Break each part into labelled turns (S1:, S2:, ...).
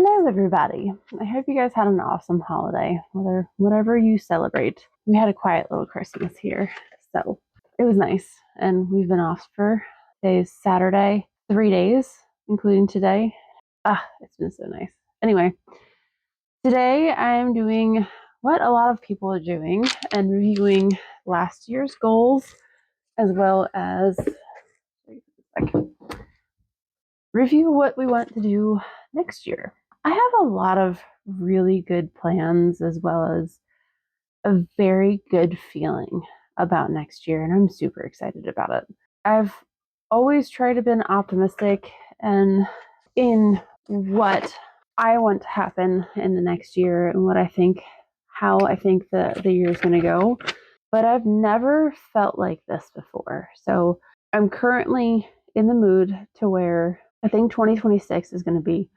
S1: Hello everybody. I hope you guys had an awesome holiday, whatever you celebrate. We had a quiet little Christmas here, so it was nice. And we've been off for today's Saturday, 3 days, including today. It's been so nice. Anyway, today I'm doing what a lot of people are doing and reviewing last year's goals, as well as review what we want to do next year. I have a lot of really good plans, as well as a very good feeling about next year, and I'm super excited about it. I've always tried to be optimistic and in what I want to happen in the next year and how I think the year is going to go, but I've never felt like this before. So I'm currently in the mood to where I think 2026 is going to be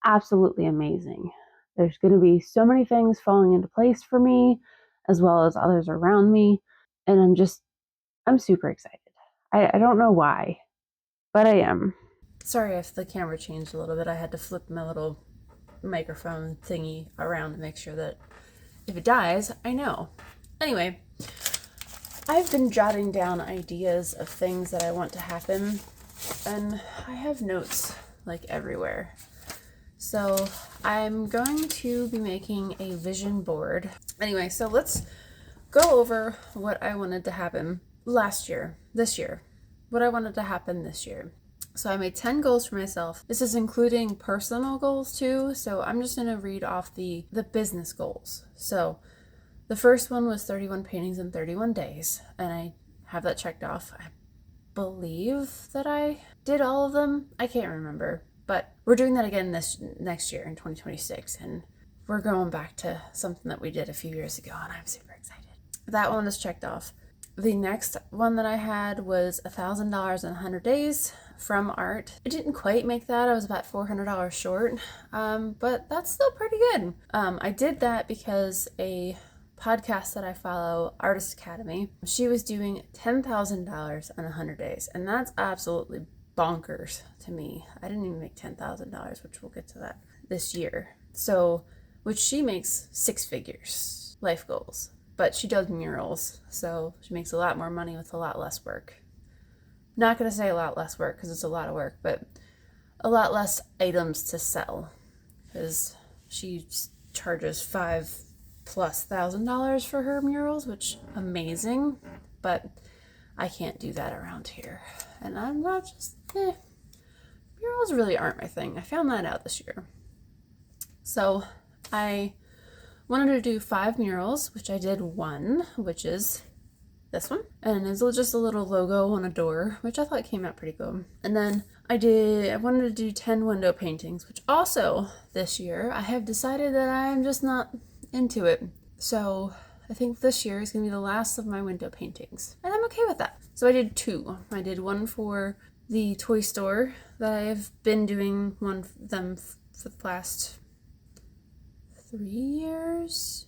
S1: absolutely amazing. There's going to be so many things falling into place for me, as well as others around me. And I'm super excited. I don't know why, but I am. Sorry if the camera changed a little bit. I had to flip my little microphone thingy around to make sure that if it dies, I know. Anyway, I've been jotting down ideas of things that I want to happen, and I have notes like everywhere. So I'm going to be making a vision board. Anyway, so let's go over what I wanted to happen this year, what I wanted to happen this year. So I made 10 goals for myself. This is including personal goals too. So I'm just going to read off the business goals. So the first one was 31 paintings in 31 days. And I have that checked off. I believe that I did all of them. I can't remember. But we're doing that again this next year in 2026, and we're going back to something that we did a few years ago, and I'm super excited. That one is checked off. The next one that I had was $1,000 in 100 days from art. I didn't quite make that. I was about $400 short, but that's still pretty good. I did that because a podcast that I follow, Artist Academy, she was doing $10,000 in 100 days, and that's absolutely bonkers to me. I didn't even make $10,000, which we'll get to that this year. So, which she makes 6 figures, life goals, but she does murals, so she makes a lot more money with a lot less work. Not going to say a lot less work because it's a lot of work, but a lot less items to sell, because she charges $5,000+ for her murals, which amazing, but I can't do that around here. And I'm not just, murals really aren't my thing. I found that out this year. So I wanted to do 5 murals, which I did 1, which is this one. And it's just a little logo on a door, which I thought came out pretty good. And then I wanted to do 10 window paintings, which also this year I have decided that I'm just not into it. So I think this year is going to be the last of my window paintings, and I'm okay with that. So I did 2. I did one for the toy store that I've been doing one for them for the past 3 years.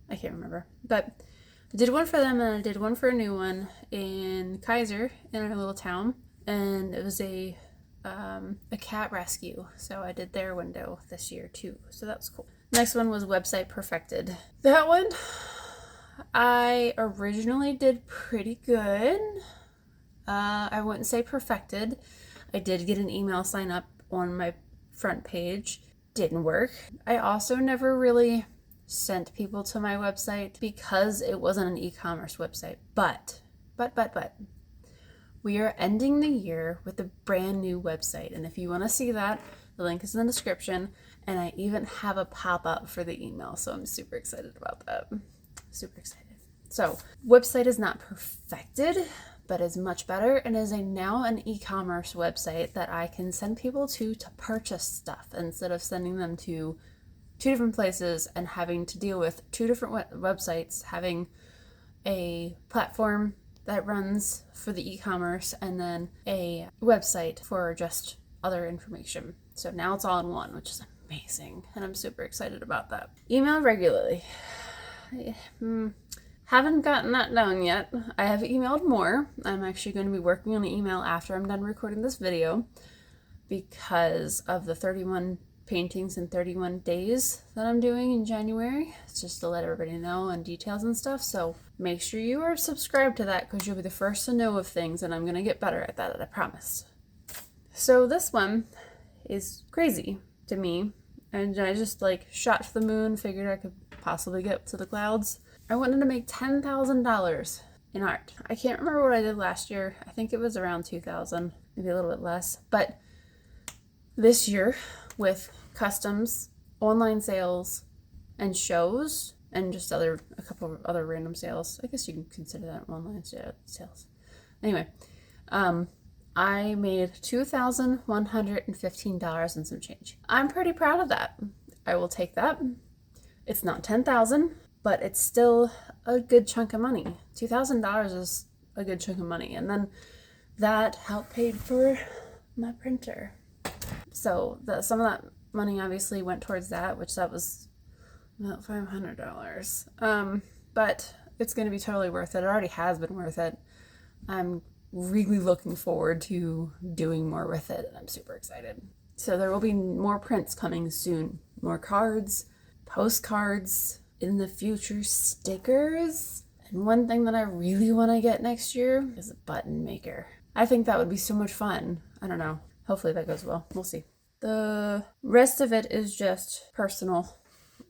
S1: I can't remember, but I did one for them, and I did one for a new one in Kaiser, in our little town, and it was a cat rescue. So I did their window this year too. So that was cool. Next one was website perfected. That one I originally did pretty good. I wouldn't say perfected. I did get an email sign up on my front page. Didn't work. I also never really sent people to my website because it wasn't an e-commerce website. But we are ending the year with a brand new website. And if you want to see that, the link is in the description. And I even have a pop-up for the email. So I'm super excited about that. Super excited. So website is not perfected, but is much better, and is now an e-commerce website that I can send people to purchase stuff instead of sending them to 2 different places and having to deal with 2 different websites, having a platform that runs for the e-commerce and then a website for just other information. So now it's all in one, which is amazing, and I'm super excited about that. Email regularly. Haven't gotten that done yet. I have emailed more. I'm actually going to be working on an email after I'm done recording this video, because of the 31 paintings in 31 days that I'm doing in January. It's just to let everybody know and details and stuff. So make sure you are subscribed to that because you'll be the first to know of things, and I'm going to get better at that, I promise. So this one is crazy to me, and I just like shot to the moon, figured I could possibly get to the clouds. I wanted to make $10,000 in art. I can't remember what I did last year. I think it was around 2,000, maybe a little bit less. But this year, with customs, online sales, and shows, and just a couple of other random sales, I guess you can consider that online sales. Anyway, I made $2,115 and some change. I'm pretty proud of that. I will take that. It's not 10,000, but it's still a good chunk of money. $2,000 is a good chunk of money. And then that helped pay for my printer. So some of that money obviously went towards that, which that was about $500. But it's going to be totally worth it. It already has been worth it. I'm really looking forward to doing more with it, and I'm super excited. So there will be more prints coming soon. More cards, postcards, in the future stickers. And one thing that I really want to get next year is a button maker. I think that would be so much fun. I don't know. Hopefully that goes well. We'll see. The rest of it is just personal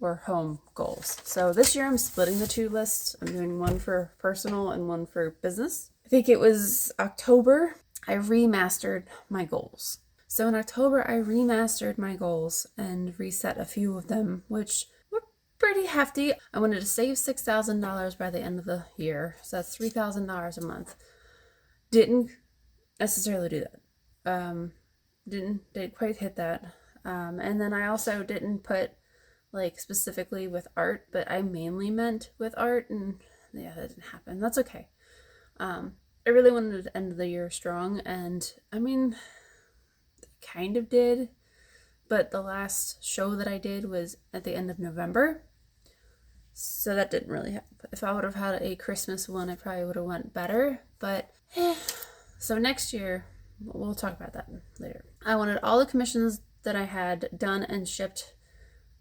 S1: or home goals. So this year I'm splitting the two lists. I'm doing one for personal and one for business. I think it was October, I remastered my goals. So in October, I remastered my goals and reset a few of them, which were pretty hefty. I wanted to save $6,000 by the end of the year. So that's $3,000 a month. Didn't necessarily do that. Didn't quite hit that. And then I also didn't put like specifically with art, but I mainly meant with art, and yeah, that didn't happen. That's okay. I really wanted to end the year strong, and I mean, kind of did, but the last show that I did was at the end of November, so that didn't really help. If I would have had a Christmas one, I probably would have went better, but so next year, we'll talk about that later. I wanted all the commissions that I had done and shipped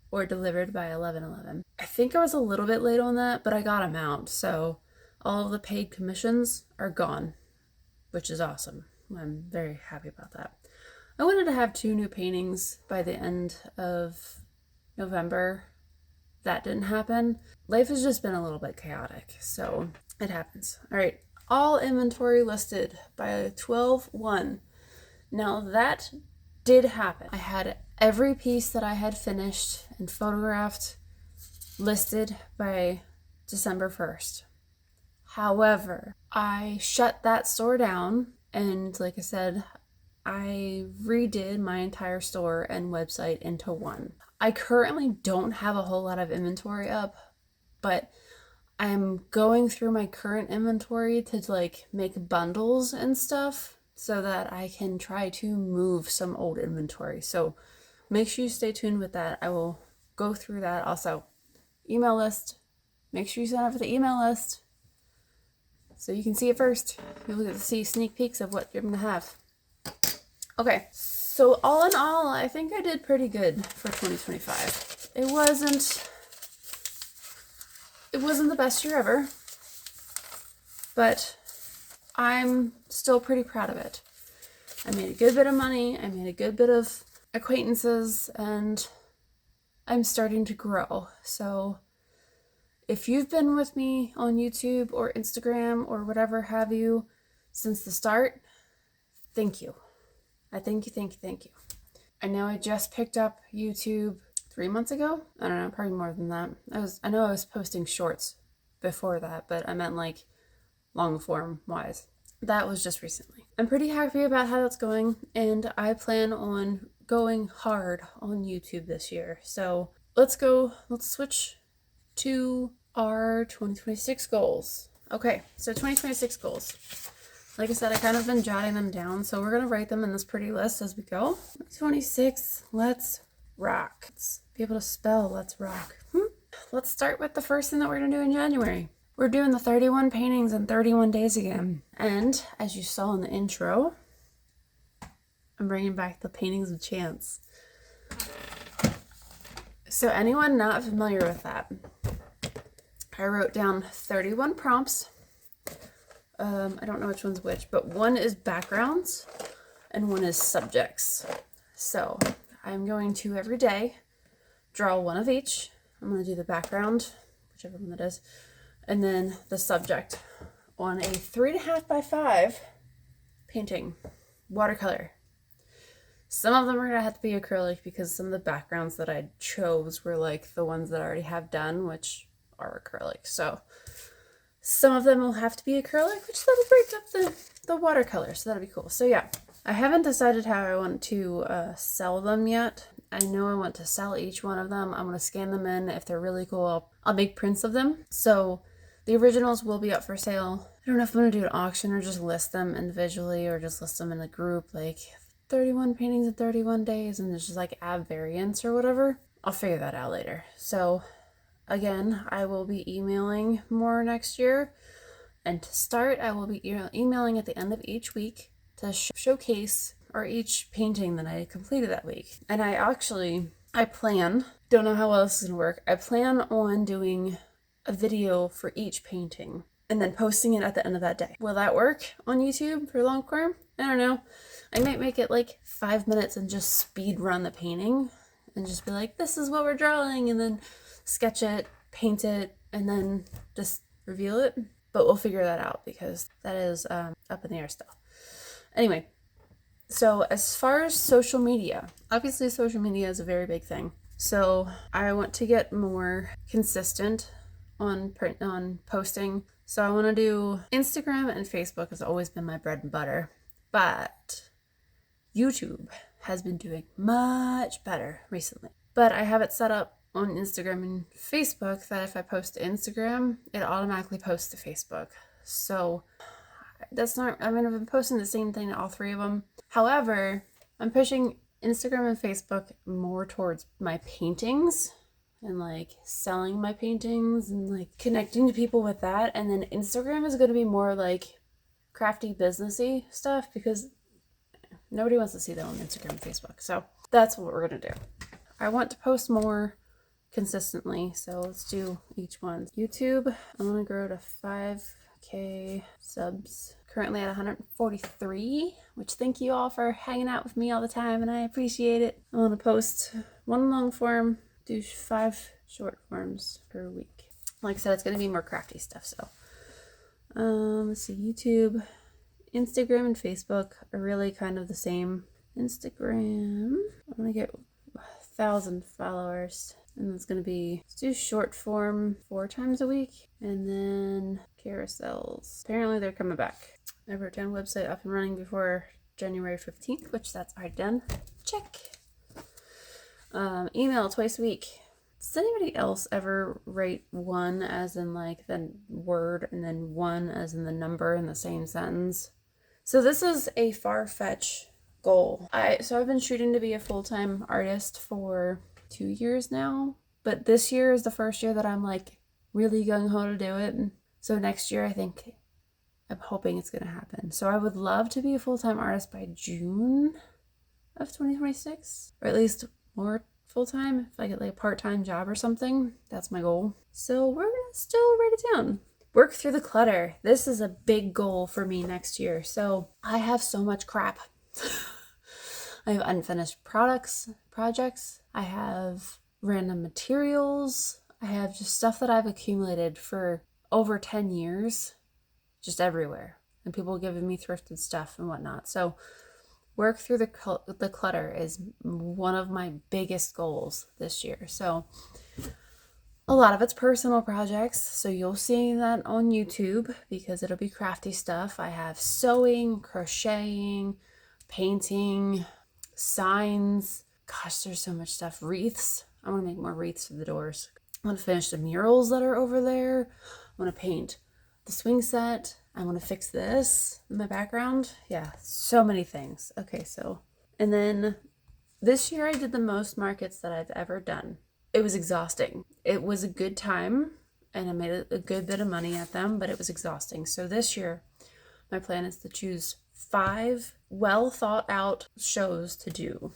S1: or delivered by 11/11. I think I was a little bit late on that, but I got them out, so all of the paid commissions are gone, which is awesome. I'm very happy about that. I wanted to have 2 new paintings by the end of November. That didn't happen. Life has just been a little bit chaotic, so it happens. All right, all inventory listed by 12/1. Now that did happen. I had every piece that I had finished and photographed listed by December 1st. However, I shut that store down, and like I said, I redid my entire store and website into one. I currently don't have a whole lot of inventory up, but I'm going through my current inventory to like make bundles and stuff so that I can try to move some old inventory. So make sure you stay tuned with that. I will go through that. Also, email list. Make sure you sign up for the email list so you can see it first. You'll get to see sneak peeks of what you're going to have. Okay, so all in all, I think I did pretty good for 2025. It wasn't the best year ever, but I'm still pretty proud of it. I made a good bit of money, I made a good bit of acquaintances, and I'm starting to grow. So if you've been with me on YouTube or Instagram or whatever have you since the start, thank you. I thank you. I know I just picked up YouTube 3 months ago. I don't know, probably more than that. I know I was posting shorts before that, but I meant like long form wise. That was just recently. I'm pretty happy about how that's going, and I plan on going hard on YouTube this year. So let's switch to our 2026 goals. Okay, so 2026 goals. Like I said, I kind of been jotting them down, so we're going to write them in this pretty list as we go. 26, let's rock. Let's be able to spell let's rock. Let's start with the first thing that we're going to do in January. We're doing the 31 paintings in 31 days again. And as you saw in the intro, I'm bringing back the paintings of chance. So anyone not familiar with that, I wrote down 31 prompts. I don't know which one's which, but one is backgrounds and one is subjects. So I'm going to every day draw one of each. I'm going to do the background, whichever one that is, and then the subject on a 3.5 by 5 painting, watercolor. Some of them are going to have to be acrylic because some of the backgrounds that I chose were like the ones that I already have done, which are acrylic. So some of them will have to be acrylic, which that'll break up the watercolor, so that'll be cool. So yeah, I haven't decided how I want to sell them yet. I know I want to sell each one of them. I'm going to scan them in. If they're really cool, I'll make prints of them. So the originals will be up for sale. I don't know if I'm going to do an auction or just list them individually or just list them in a group, like 31 paintings in 31 days, and just like add variants or whatever. I'll figure that out later. So again, I will be emailing more next year. And to start, I will be emailing at the end of each week to showcase or each painting that I completed that week. And I plan, don't know how well this is going to work, I plan on doing a video for each painting and then posting it at the end of that day. Will that work on YouTube for long form? I don't know. I might make it like 5 minutes and just speed run the painting and just be like, this is what we're drawing, and then sketch it, paint it, and then just reveal it. But we'll figure that out because that is up in the air still. Anyway, so as far as social media, obviously social media is a very big thing. So I want to get more consistent on posting. So I want to do Instagram and Facebook has always been my bread and butter. But YouTube has been doing much better recently. But I have it set up on Instagram and Facebook that if I post to Instagram, it automatically posts to Facebook. So that's not, I mean, I've been posting the same thing to all three of them. However, I'm pushing Instagram and Facebook more towards my paintings and like selling my paintings and like connecting to people with that. And then Instagram is going to be more like crafty, businessy stuff because nobody wants to see that on Instagram and Facebook. So that's what we're going to do. I want to post more consistently, so let's do each one. YouTube, I'm going to grow to 5K subs. Currently at 143, which thank you all for hanging out with me all the time, and I appreciate it. I want to post 1 long form, do 5 short forms per week. Like I said, it's going to be more crafty stuff, so. Let's see, YouTube, Instagram, and Facebook are really kind of the same. Instagram, I want to get 1,000 followers. And it's going to be, let's do short form 4 times a week. And then carousels. Apparently they're coming back. I wrote down website up and running before January 15th, which that's already done. Check. Email twice a week. Does anybody else ever write 1 as in like the word and then 1 as in the number in the same sentence? So this is a far-fetched goal. So I've been shooting to be a full-time artist for 2 years now, but this year is the first year that I'm like really gung-ho to do it. So next year I'm hoping it's gonna happen. So I would love to be a full-time artist by June of 2026, or at least more full-time. If I get like a part-time job or something, that's my goal. So we're gonna still write it down. Work through the clutter. This is a big goal for me next year. So I have so much crap. I have unfinished projects. I have random materials. I have just stuff that I've accumulated for over 10 years, just everywhere. And people giving me thrifted stuff and whatnot. So work through the clutter is one of my biggest goals this year. So a lot of it's personal projects. So you'll see that on YouTube because it'll be crafty stuff. I have sewing, crocheting, painting, signs. Gosh, there's so much stuff. Wreaths. I want to make more wreaths for the doors. I want to finish the murals that are over there. I want to paint the swing set. I want to fix this in my background. Yeah, so many things. Okay, so, and then this year I did the most markets that I've ever done. It was exhausting. It was a good time and I made a good bit of money at them, but it was exhausting. So this year, my plan is to choose 5 well thought out shows to do.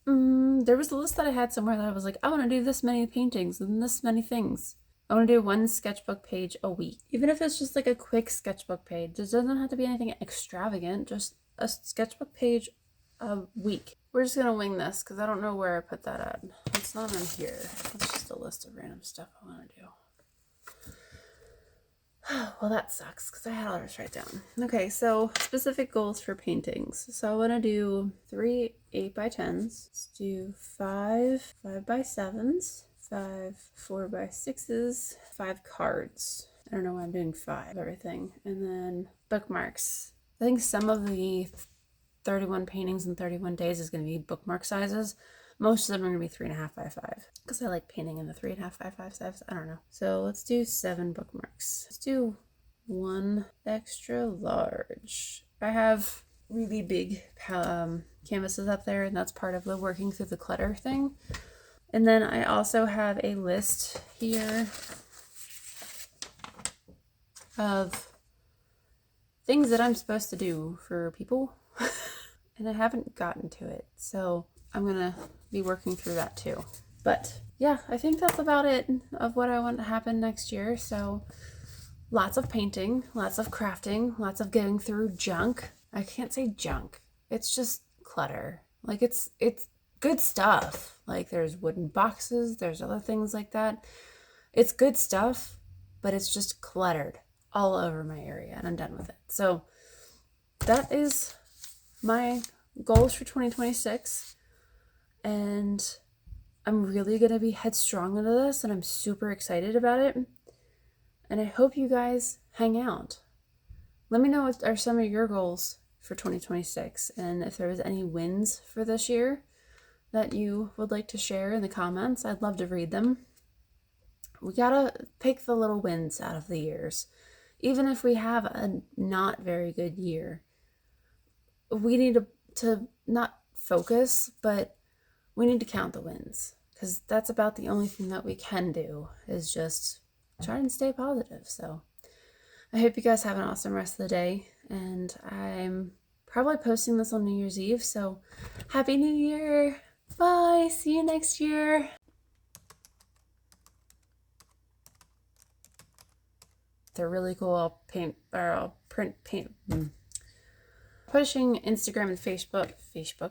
S1: There was a list that I had somewhere that I was like, I want to do this many paintings and this many things. I want to do 1 sketchbook page a week. Even if it's just like a quick sketchbook page. It doesn't have to be anything extravagant, just a sketchbook page a week. We're just going to wing this because I don't know where I put that at. It's not in here. It's just a list of random stuff I want to do. Well, that sucks because I had all this write down. Okay, so specific goals for paintings. So I want to do 3 8x10s. Let's do 5 5x7s, 5 4x6s, 5 cards. I don't know why I'm doing 5 everything. And then bookmarks. I think some of the 31 paintings in 31 days is going to be bookmark sizes. Most of them are going to be 3.5 by 5 because I like painting in the 3.5 by 5 size. I don't know. So let's do 7 bookmarks. Let's do 1 extra large. I have really big canvases up there, and that's part of the working through the clutter thing. And then I also have a list here of things that I'm supposed to do for people, and I haven't gotten to it. So I'm going to be working through that too. But yeah, I think that's about it of what I want to happen next year. So lots of painting, lots of crafting, lots of getting through junk. I can't say junk. It's just clutter. Like it's good stuff. Like there's wooden boxes, there's other things like that. It's good stuff, but it's just cluttered all over my area and I'm done with it. So that is my goals for 2026. And I'm really going to be headstrong into this and I'm super excited about it. And I hope you guys hang out. Let me know what are some of your goals for 2026 and if there was any wins for this year that you would like to share in the comments. I'd love to read them. We gotta pick the little wins out of the years. Even if we have a not very good year, we need to not focus, but we need to count the wins because that's about the only thing that we can do is just try and stay positive. So I hope you guys have an awesome rest of the day, and I'm probably posting this on New Year's Eve. So Happy New Year. Bye. See you next year. They're really cool. I'll print paint. Pushing Instagram and Facebook.